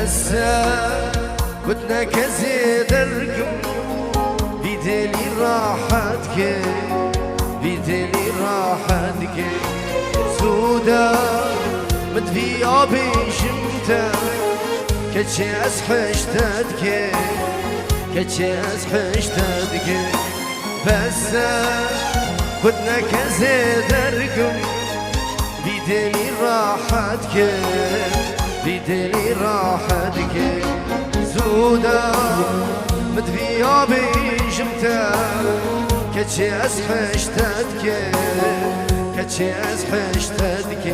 بس بدنا كزيد الرقم بيدلي راحتك بيدلي راحتك سودا مدفيا بشمتا كتشي أسحشتك كتشي أسحشتك بس بدنا كزيد الرقم بيدلي راحتك بيدلي راحتك سودا مدفيا بشمتا كتشي أسحشتك كتشي أسحشتك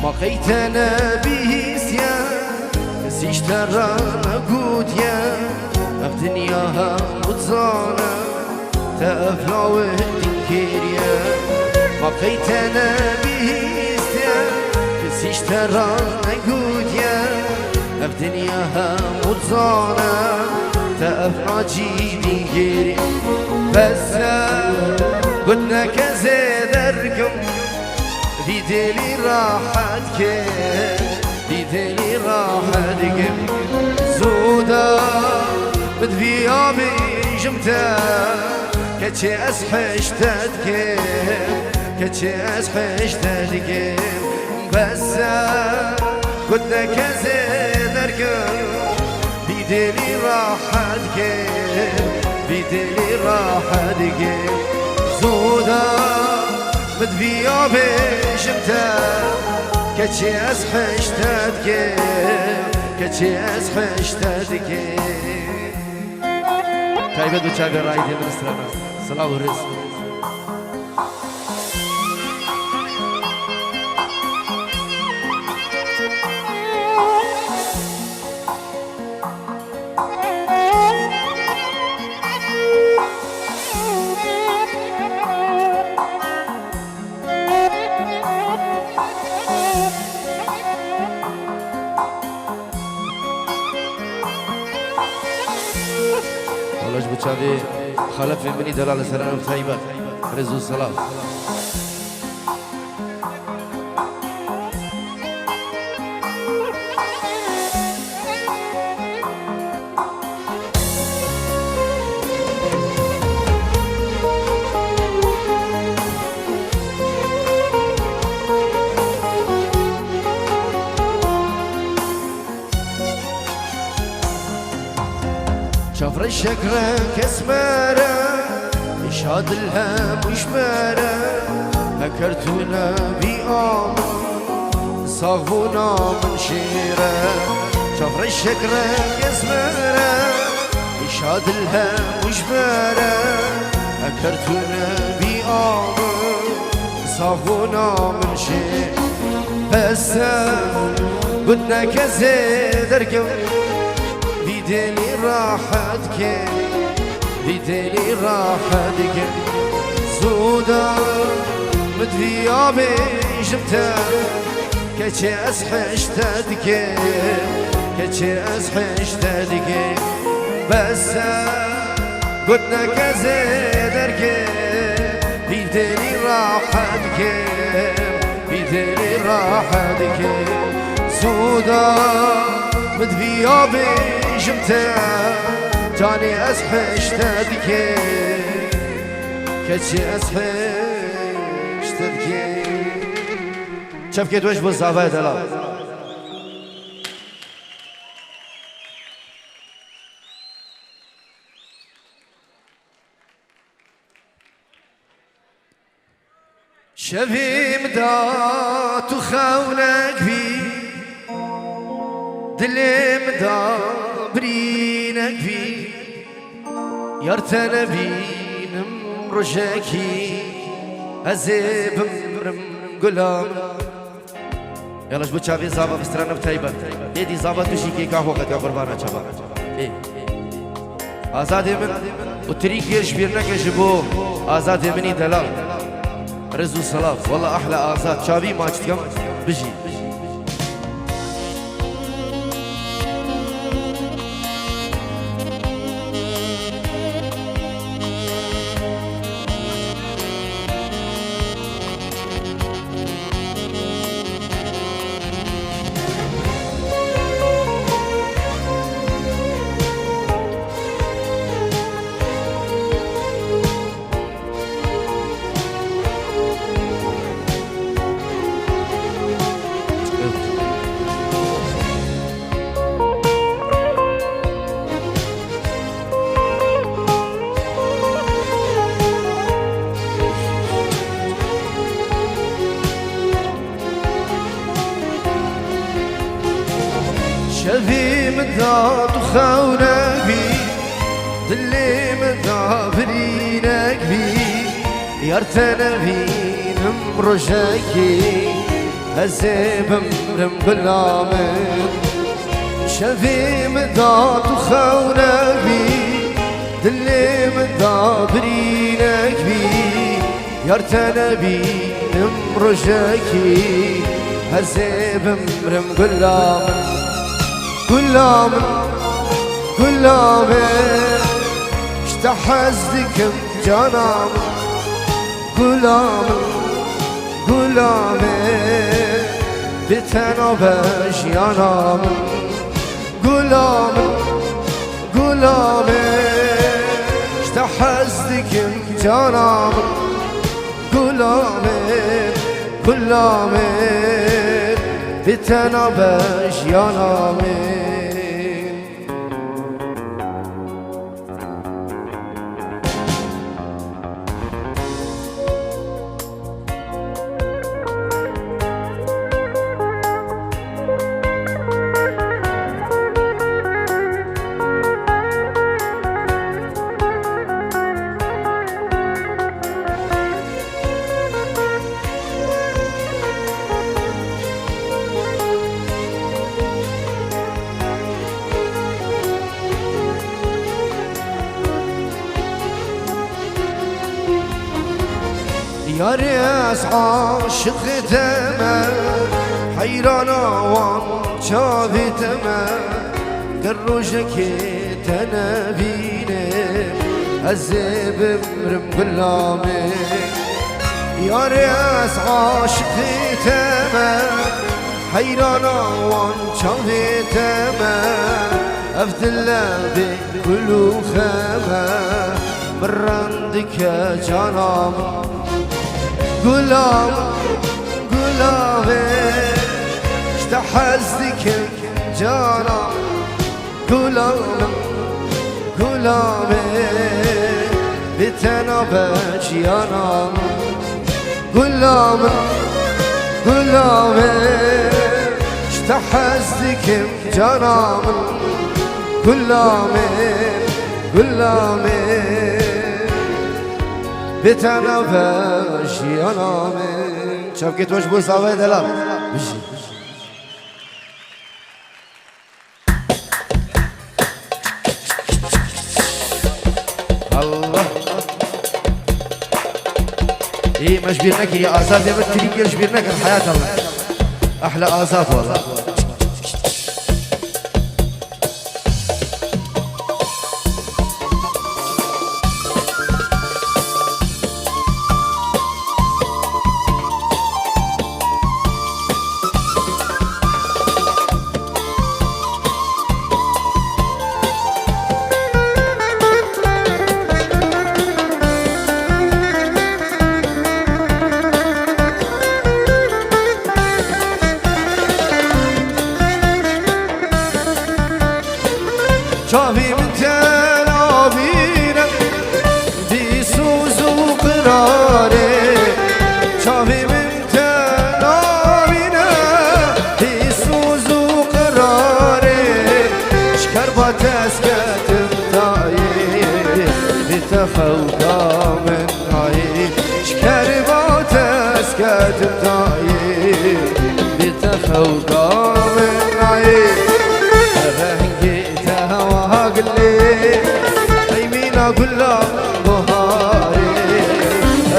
ما قيتنا به سيان سيشترى نقود يا الدنيا متزانة تأفلا وهدنكيريا ما قيتنا به سيان سيشترى نقود يا الدنيا متزانة تأفلا جيدنكيريا بس قلنا كزيد الرقم بيدلي راحتك بيدلي راحتك زودا بدفيا بجمتا كتشي أسحشتك كتشي أسحشتك بس قلنا كزيد الرقم بيدلي راحتك بيدلي راحتك زودا بدفيا بشمتا كتشي أسحشتك كتشي أسحشتك تايبة دو چاوی رای دي من استرانا صلاة و رزق والله جبو چاوی خلف مني دلال سرانو تايبة رزق الصلاة شفر الشكرة كسمارة إشهاد لها مشمارة فكرتونا بآمن صاغونا من شيرة شفر الشكرة كسمارة إشهاد لها مشمارة فكرتونا بآمن صاغونا من شيرة بس قلنا كزيد رقم بيدلي راحتك بيدلي راحتك زودا مدفيا بجمتا كتشي أسحشتك كتشي أسحشتك بس قلنا كزيد رقم بيدلي راحتك بيدلي راحتك زودا مدفيا بجمتا جاني أسحشتك كتشي أسحشتك شاف كيت وش بالصافية دلال شفي مدات وخونك بي دلي مدابرينك بي يرتنا بينم رجاكي أزيب قلام يلا جبو تشافي زابا بسترانا بتايبة يدي زابا تشيكي كاهو قد يا قربانا شباب آزادي من وتريك يرش بيرنك جبو آزادي مني دلال رزو صلاة والله أحلى آزاد شابي ما تتكم بجي شفي مداد وخونك بي دلي مدابرينك بي يارتنا بين مرجاكي هزيب مرم قلامن شفي مداد وخونك بي دلي مدابرينك بي يارتنا بين مرجاكي هزيب مرم قلامن قلامن قلامن اشتحزدك جانام قلامن قلامن بتنابش يانام قلامن قلامن اشتحزدك جانام قلامن قلامن بتنابش يانام يا رياس عاشق تما حيرانا وان شافي تما قروجك تنابيني الزيب مرم قلامي يا رياس عاشق تما حيرانا وان شافي تما أفدلا بكل خما برندك يا جنام قلام قلام اشتحزدك جانا قلام قلام بتنابش يانا قلام قلام اشتحزدك جانا قلام قلام بتنابش ينام شبكة وش بوس عوي دلال بجي الله ايه ما شبيرناك يا آزاد يا بنت ليك شبيرناك الحياة الله أحلى آزاد والله شافي من تلابينا بيسوز وقراري شافي من تلابينا بيسوز وقراري شكربة تسكت الطاير بتفوقا من عين شكربة تسكت الطاير بتفوقا من عين كلها بهاري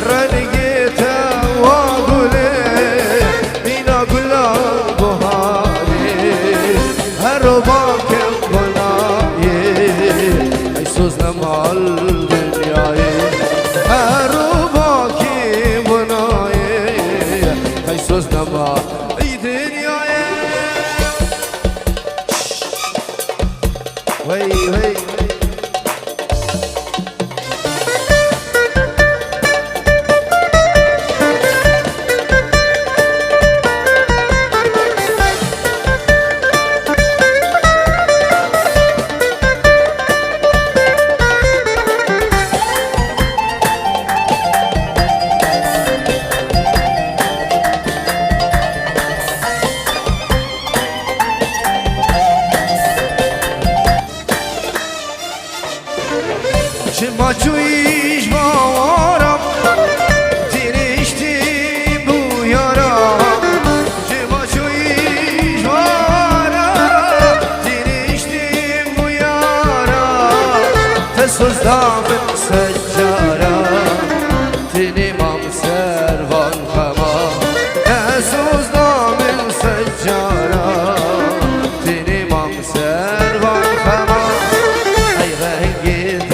رنقيته واقولي مينا كلها بهاري هرباك بناي يسوسنا مع الدنيا هرباك بناي يسوسنا مع الدنيا وي وي ما چویش باورم تیرشتیم بو یارم ما چویش باورم تیرشتیم بو یارم تسوز دامن سجارم تنیمم سروان خما تسوز دامن سجارم تنیمم سروان خما ای رنگی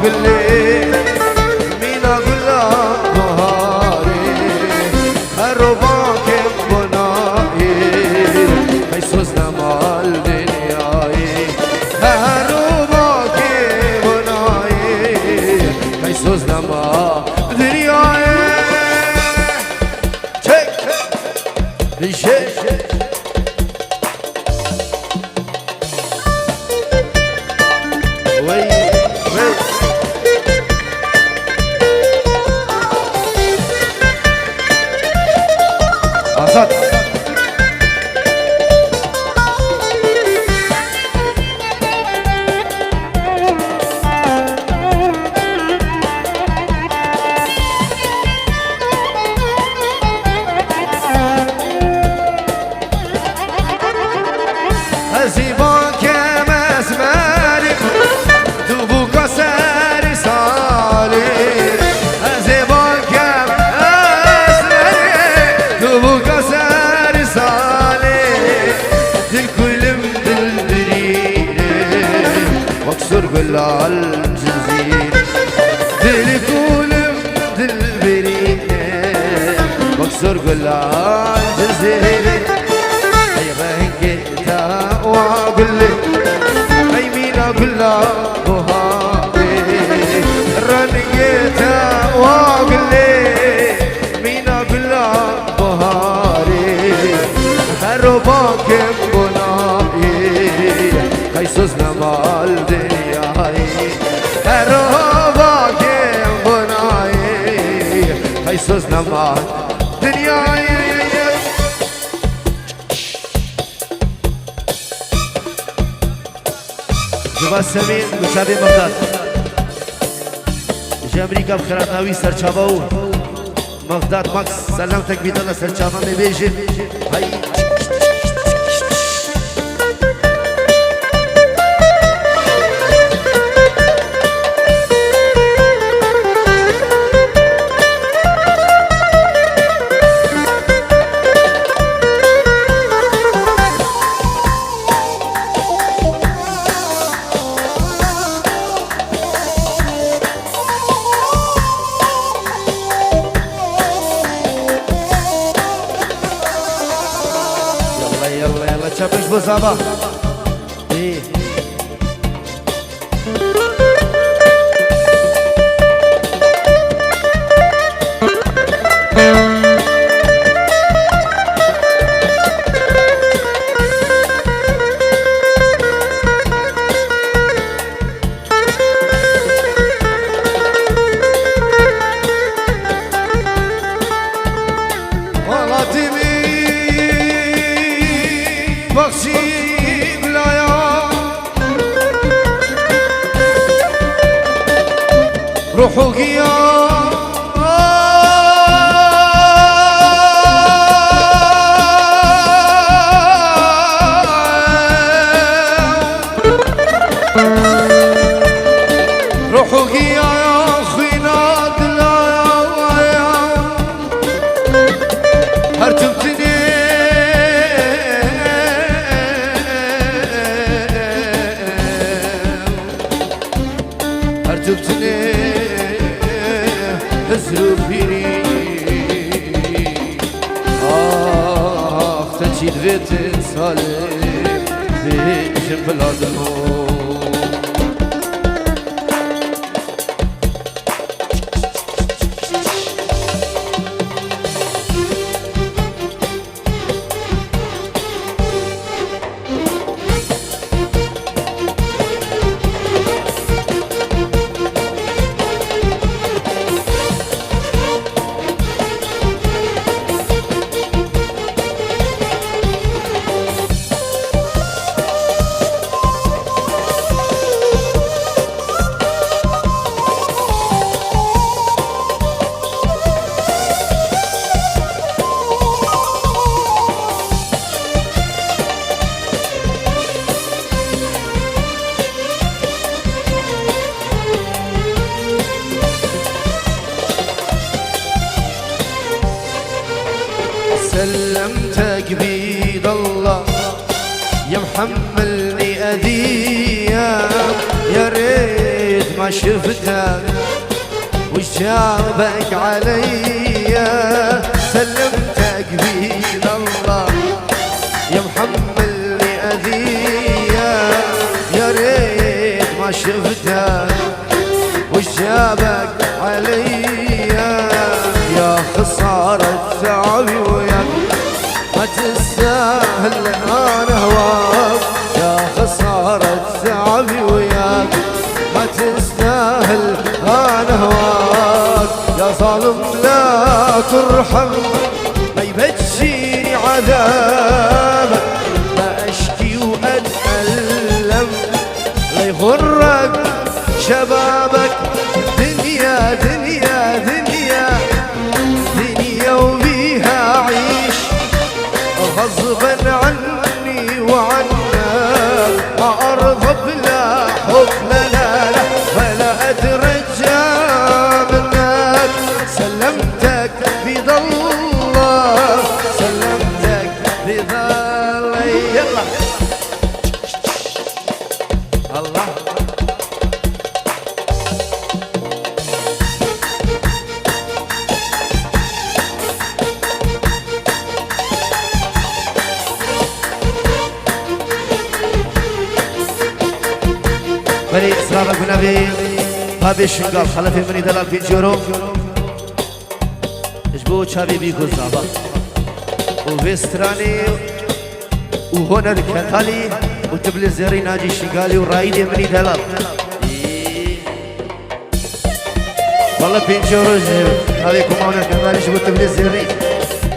قلي مين أقوله بهاري هرباك بناي يسوسنا مع الدنيا هرباك بناي يسوسنا مع الدنيا شيك شيك وي أسد هزيباك مسماري دوبوك ساري صالي هزيباك مسماري دوبوك ساري صالي دل كلم دل بريري واكسر كل الجزير دل كلم دل بريري واكسر كل الجزير واقول لك اي مين اقول لك بهاري رنقيته واقول لك مين اقول لك بهاري هرباك بناي يسوسنا مع الدنيا هرباك بناي يسوسنا مع الدنيا جواز سمين مشابه مقدار جي امريكا بخراتاوي سرچاواو مقدار ماكس سلامتك بيدانا سرچاوا مبيجي هاي Çapış bu sabah. İyi. روحك يا تبتني هزرو بيري تنشيد بيت صالح بيجم بلادمو سلمتك بيد الله يا محملني أذية يا ريت ما شفتك وش جابك عليا سلمتك بيد الله يا محملني أذية يا ريت ما شفتك وش جابك عليا يا خسارة تعبي وياك ما تستاهل انا هواك يا خسارة تعبي وياك ما تستاهل انا هواك يا ظالم لا ترحم ما يبجيني عذابك ما اشكي واتألم لا يغرك شبابك دنيا دنيا دنيا دنيا وبيها عيش غصبا عني وعنك ما ارضى بلا حب لا لا لا ولا اترجى منك سلمتك بيد الله سلمتك بيد الله يلا الله بني إسرائيل بنبي بابي شنقال خلفي مني دلال في جورو اجبو چاوي بيكو زابا وفيستراني وهنر كتالي وتبلي زيري ناجي شنقالي ورايدي مني دلال والله في جورو هذي كمانا كتالي شبو تبلي زيري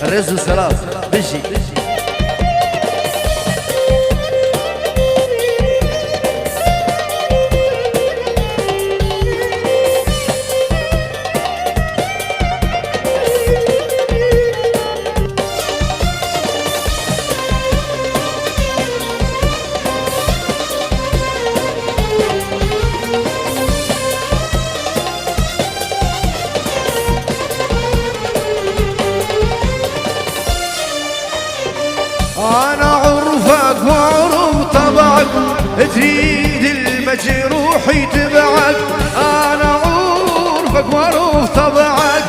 رزو سلاس بجي أنا عرفك وعرف طبعك تريد المجروح يتبعك أنا عرفك وعرف طبعك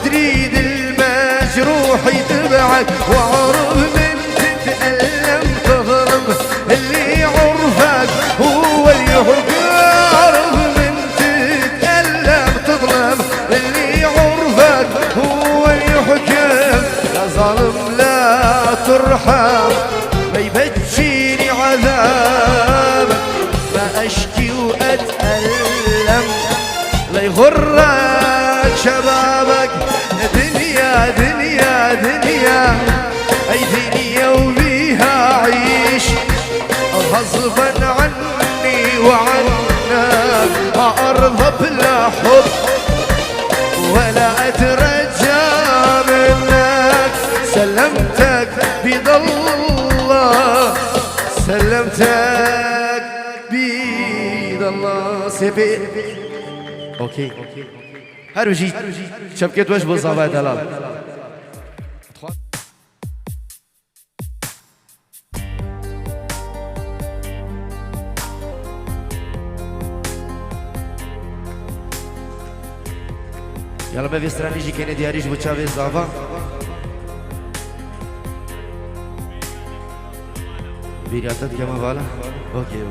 تريد المجروح يتبعك وعرف من تتألم تظلم اللي عرفك هو اللي يحب عرف من تتألم تظلم اللي عرفك هو اللي يحكم يا ظالم لا ترحم ما يبجيني عذابك ما اشكي واتألم لا يغرك شبابك دنيا دنيا دنيا اي دنيا وبيها عيش غصبا عني وعنك ما ارضى بلا حب ولا اترجى منك سلمتك بيد الله سلمتك بيد الله سيبي اوكي هروجي شبكة وش بوصافة دلال يلا ما في استراتيجي كان دياريش بوتشافي زافا بيرياتات كما بالا اوكي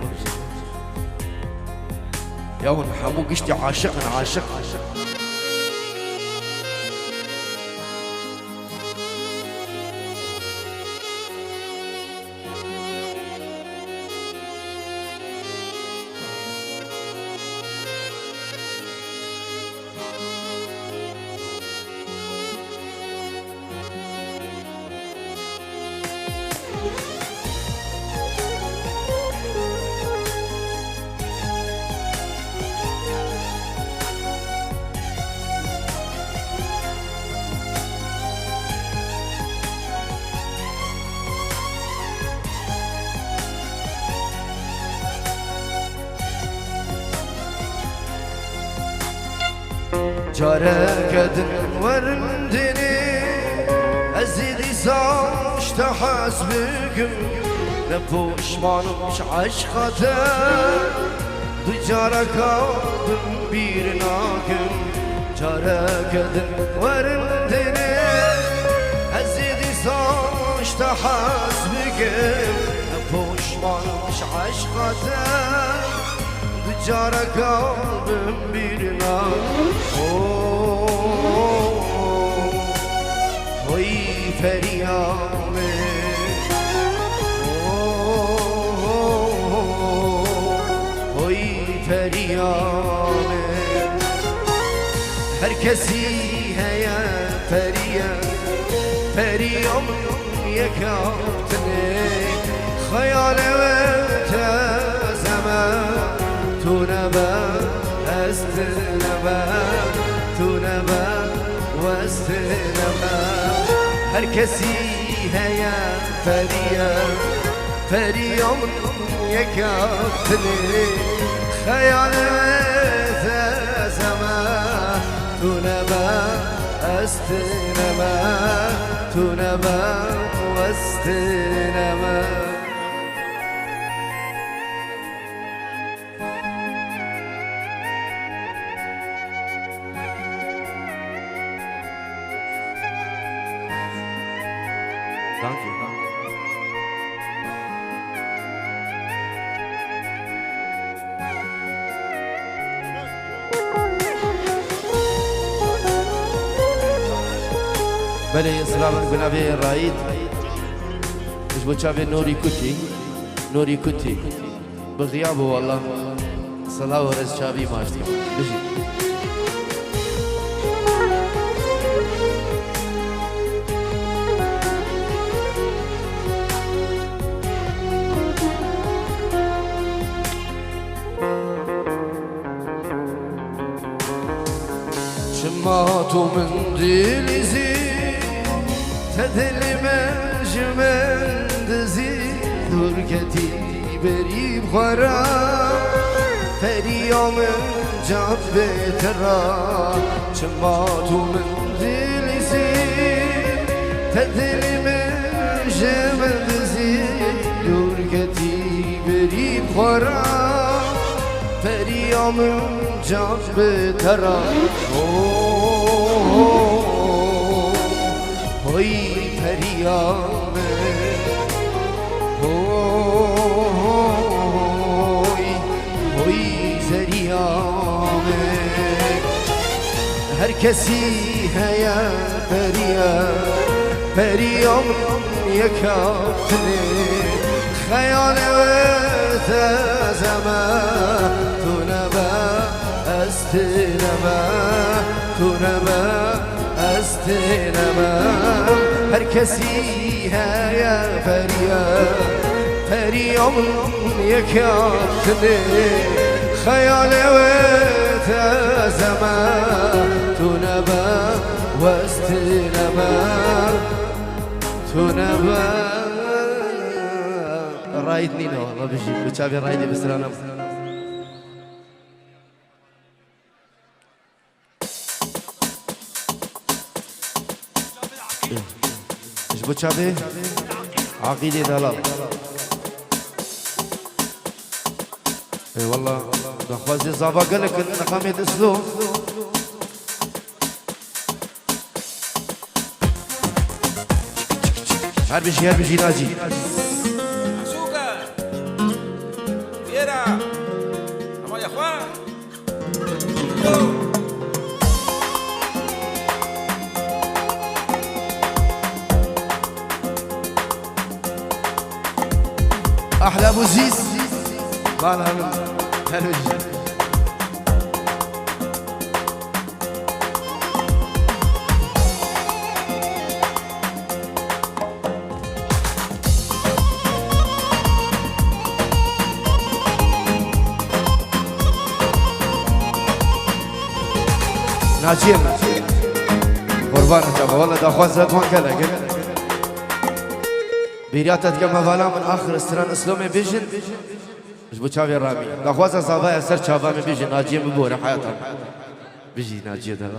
يا ون حمو قشتي عاشق عاشق جارك دن ورندني أزيدي صاش تحسبكم نبوش مانوش عشقته دو جارك دن بيرناكم جارك دن ورندني أزيدي صاش تحسبكم نبوش مانوش عشقته Cara kalbim birine Oy feryame Oy feryame Herkesi heye feryam Feryam yekatne Hayale ve tezeme تو نبا است نبا تو نبا و است نبا هر کسی هیا فریام یکاتنی خیال زمان تو نبا است نبا تو نبا و است نبا Dank je. بله سلام بنابه رايد مش بتشافي نوري كوتي بغيابه والله صلاة ورز شابي ماشتي بجي شماتو من دلزي تدل مجمندزي دركتي بريب خرا فريام جاب بترا شماتو من دلزي تدل مجمندزي دركتي بريب خرا فريام جاب بترا هوي فريام هوي زريام هر کسی هيا فريام يكاتني خيال زمان تو نبا استنما تو نبا استنما هر کسی هيا فريام يكاتني خيال زمان تو نبا واستنما تو نبا رايد نينا والله بجي بتشافي رايدي بسرانم ايش بتشافي عقيدة دلال اي والله دخوازي زابا قالك نقامي تسلو هر بشی ناجی Azúcar. Fiera. Vamos allá, Juan. احلى ابو زيز مالها من حلو جدا ناجية قربان جابا والله دا خوان زاد وان كلا بيرياتت كم هوالا من آخر استران اسلومي بيجن مش بو چاوي رامي دا خوازا صافايا سر چاوا من بيجن ناجية مبورة حياتها بيجي ناجية دا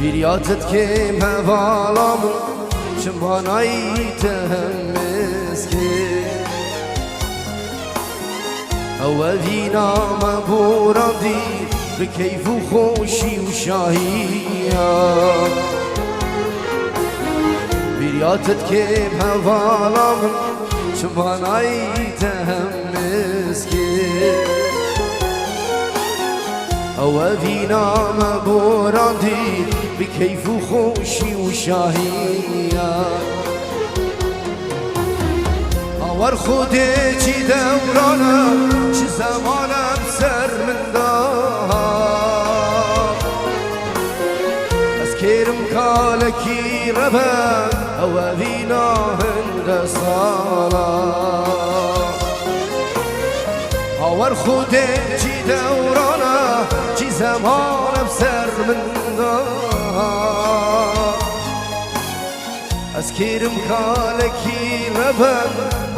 بيرياتت كم هوالا من شماناي تهمسكي أول فينا مبورا دير بكيف خوشي وشاهية بيرياتت كم هوالا من شماناي تهمسكي أول فينا مبورا دير بكيف خوشي وشاهية اور خودي دورانا چه زمانم سر من دار از كيرم كالكي ربا اوابينا هند صالا اور خودي دورانا چه زمانم سر من دار از كيرم كالكي ربا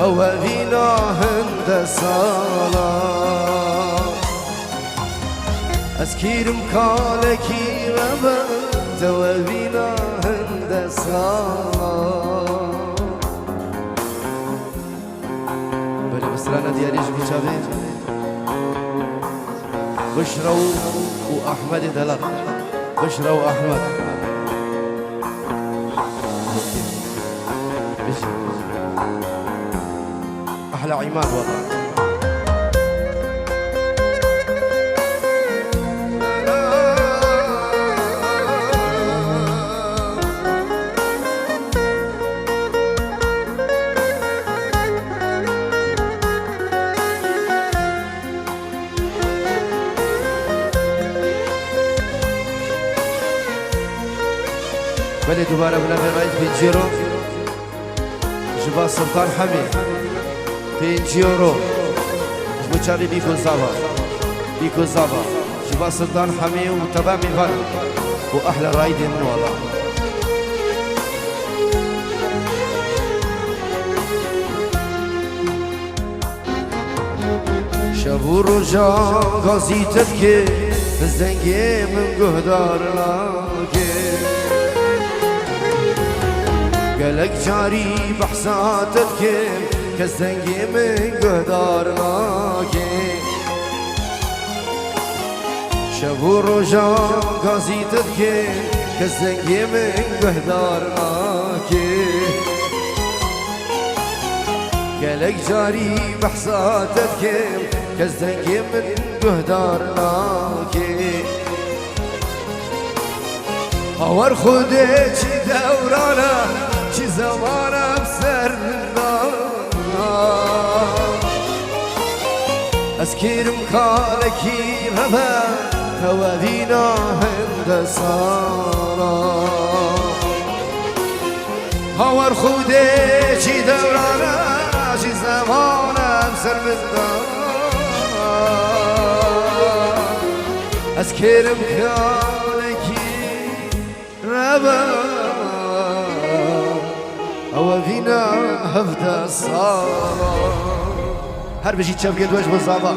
اوابينا هند صالا از كيرم كالكي ربا اوابينا هند صالا بلا بسرانا دياليش بيشافين بشرى واحمد دلال بشرى واحمد احلى عماد والله بلي دوباره بلا غير بيجيرو جبا سلطان حميد 5 يورو بوچاري بيكو زابا جبا سلطان حميد وتبع ميفان واحلى رايدي من والله شابو رجا غازي تبكي الزنقي من قهدار لاكي قالك جاري بحساتك كالزنقي من قهدار لاكي شابو رجا غازي تبكي كالزنقي من قهدار لاكي قالك جاري بحساتك كالزنقي من قهدار لاكي اور خودت دورانا چی زمانم سر از اسكيرم كالكي ربا توابينا هند سارا هاور خودي چی دورانا چی زمانم سر من از کرم کالکی ربا او وینا هفته سارا هر بجی چپ گل وجه بزابا